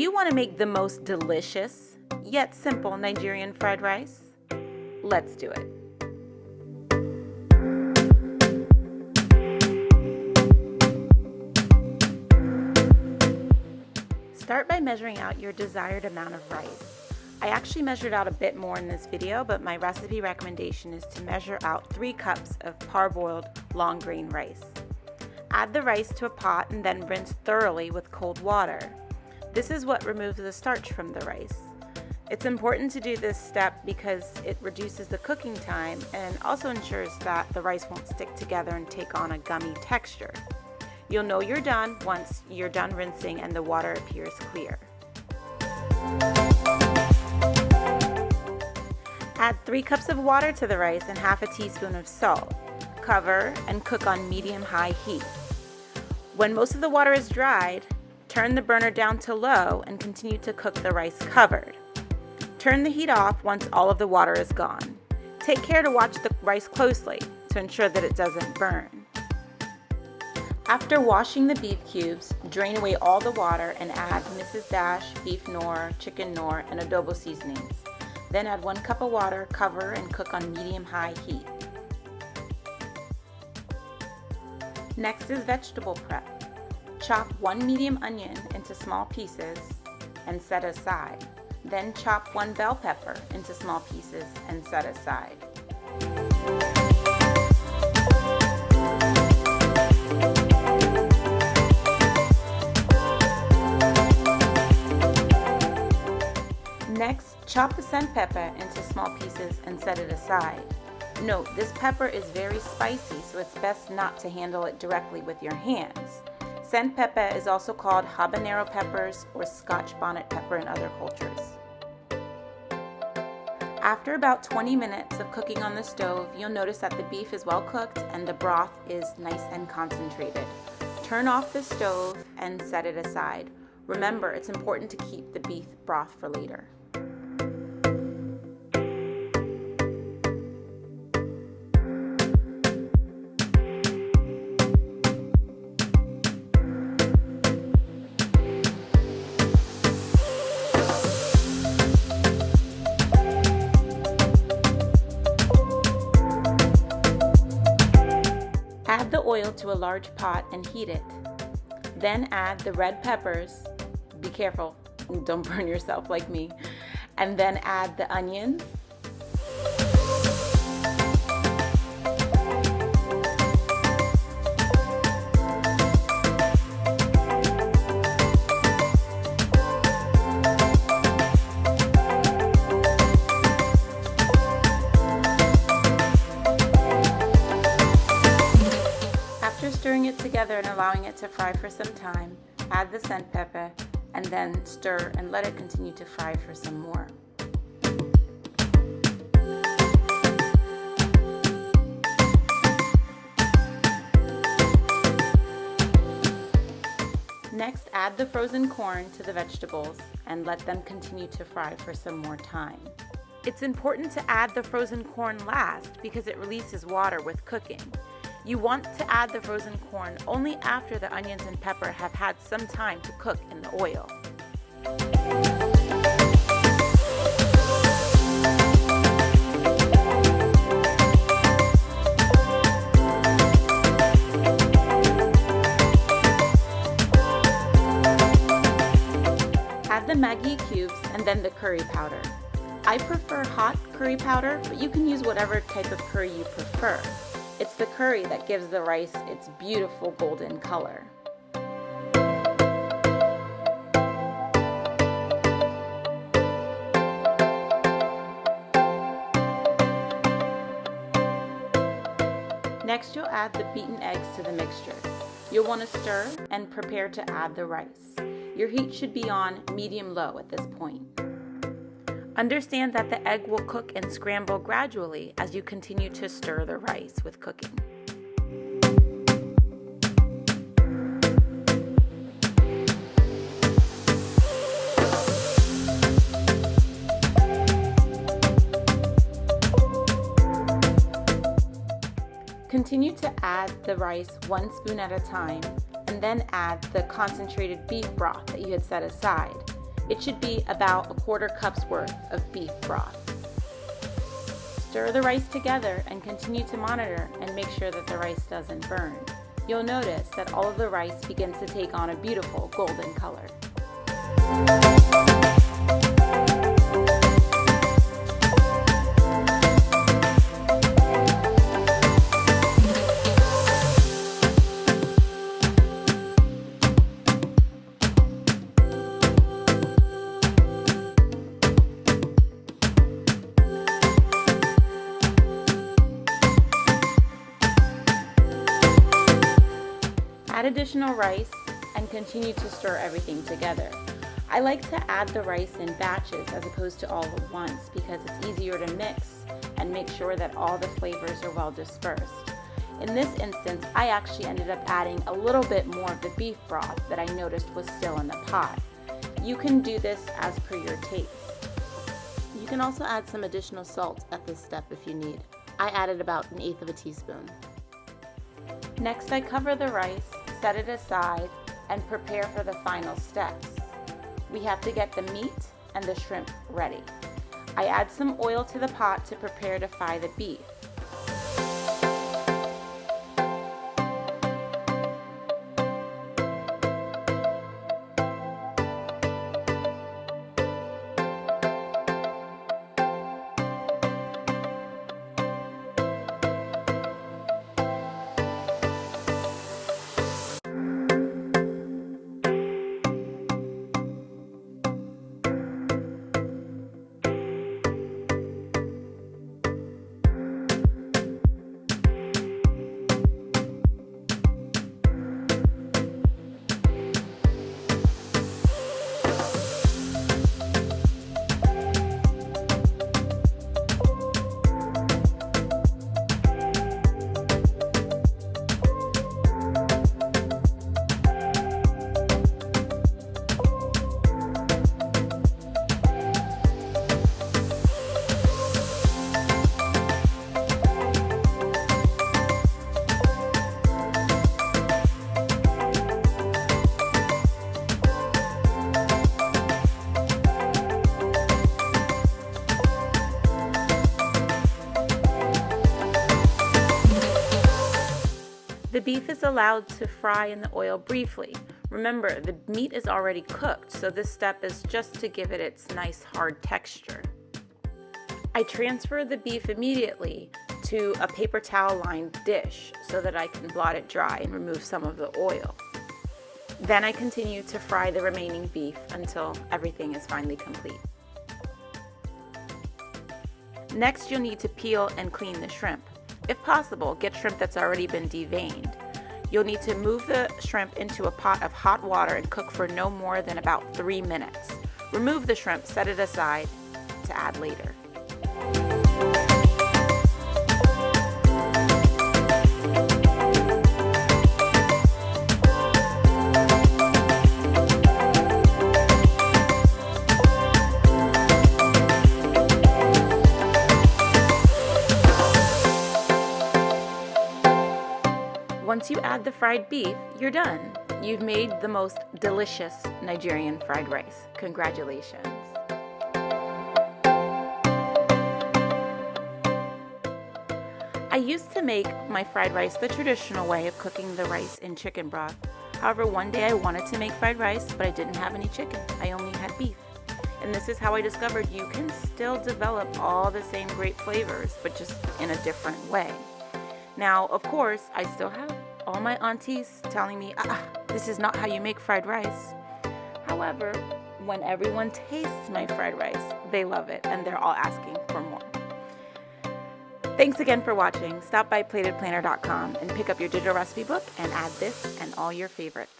you want to make the most delicious, yet simple Nigerian fried rice? Let's do it. Start by measuring out your desired amount of rice. I actually measured out a bit more in this video, but my recipe recommendation is to measure out 3 cups of parboiled long grain rice. Add the rice to a pot and then rinse thoroughly with cold water. This is what removes the starch from the rice. It's important to do this step because it reduces the cooking time and also ensures that the rice won't stick together and take on a gummy texture. You'll know you're done once you're done rinsing and the water appears clear. Add 3 cups of water to the rice and half a teaspoon of salt. Cover and cook on medium-high heat. When most of the water is dried, turn the burner down to low and continue to cook the rice covered. Turn the heat off once all of the water is gone. Take care to watch the rice closely to ensure that it doesn't burn. After washing the beef cubes, drain away all the water and add Mrs. Dash, beef Knorr, chicken Knorr, and adobo seasonings. Then add 1 cup of water, cover, and cook on medium-high heat. Next is vegetable prep. Chop 1 medium onion into small pieces and set aside. Then chop 1 bell pepper into small pieces and set aside. Next, chop the sand pepper into small pieces and set it aside. Note, this pepper is very spicy, so it's best not to handle it directly with your hands. Sand pepper is also called habanero peppers or Scotch bonnet pepper in other cultures. After about 20 minutes of cooking on the stove, you'll notice that the beef is well cooked and the broth is nice and concentrated. Turn off the stove and set it aside. Remember, it's important to keep the beef broth for later. Add the oil to a large pot and heat it. Then add the red peppers. Be careful, don't burn yourself like me. And then add the onions. After stirring it together and allowing it to fry for some time, add the sand pepper and then stir and let it continue to fry for some more. Next, add the frozen corn to the vegetables and let them continue to fry for some more time. It's important to add the frozen corn last because it releases water with cooking. You want to add the frozen corn only after the onions and pepper have had some time to cook in the oil. Add the Maggi cubes and then the curry powder. I prefer hot curry powder, but you can use whatever type of curry you prefer. It's the curry that gives the rice its beautiful golden color. Next, you'll add the beaten eggs to the mixture. You'll want to stir and prepare to add the rice. Your heat should be on medium-low at this point. Understand that the egg will cook and scramble gradually as you continue to stir the rice with cooking. Continue to add the rice 1 spoon at a time, and then add the concentrated beef broth that you had set aside. It should be about 1/4 cup's worth of beef broth. Stir the rice together and continue to monitor and make sure that the rice doesn't burn. You'll notice that all of the rice begins to take on a beautiful golden color. Add additional rice and continue to stir everything together. I like to add the rice in batches as opposed to all at once because it's easier to mix and make sure that all the flavors are well dispersed. In this instance, I actually ended up adding a little bit more of the beef broth that I noticed was still in the pot. You can do this as per your taste. You can also add some additional salt at this step if you need. I added about 1/8 teaspoon. Next, I cover the rice, set it aside, and prepare for the final steps. We have to get the meat and the shrimp ready. I add some oil to the pot to prepare to fry the beef. The beef is allowed to fry in the oil briefly. Remember, the meat is already cooked, so this step is just to give it its nice hard texture. I transfer the beef immediately to a paper towel lined dish so that I can blot it dry and remove some of the oil. Then I continue to fry the remaining beef until everything is finally complete. Next, you'll need to peel and clean the shrimp. If possible, get shrimp that's already been deveined. You'll need to move the shrimp into a pot of hot water and cook for no more than about 3 minutes. Remove the shrimp, set it aside to add later. Once you add the fried beef, you're done. You've made the most delicious Nigerian fried rice. Congratulations. I used to make my fried rice the traditional way of cooking the rice in chicken broth. However, one day I wanted to make fried rice, but I didn't have any chicken. I only had beef. And this is how I discovered you can still develop all the same great flavors, but just in a different way. Now, of course, I still have all my aunties telling me, this is not how you make fried rice. However, when everyone tastes my fried rice, they love it and they're all asking for more. Thanks again for watching. Stop by platedplanner.com and pick up your digital recipe book and add this and all your favorites.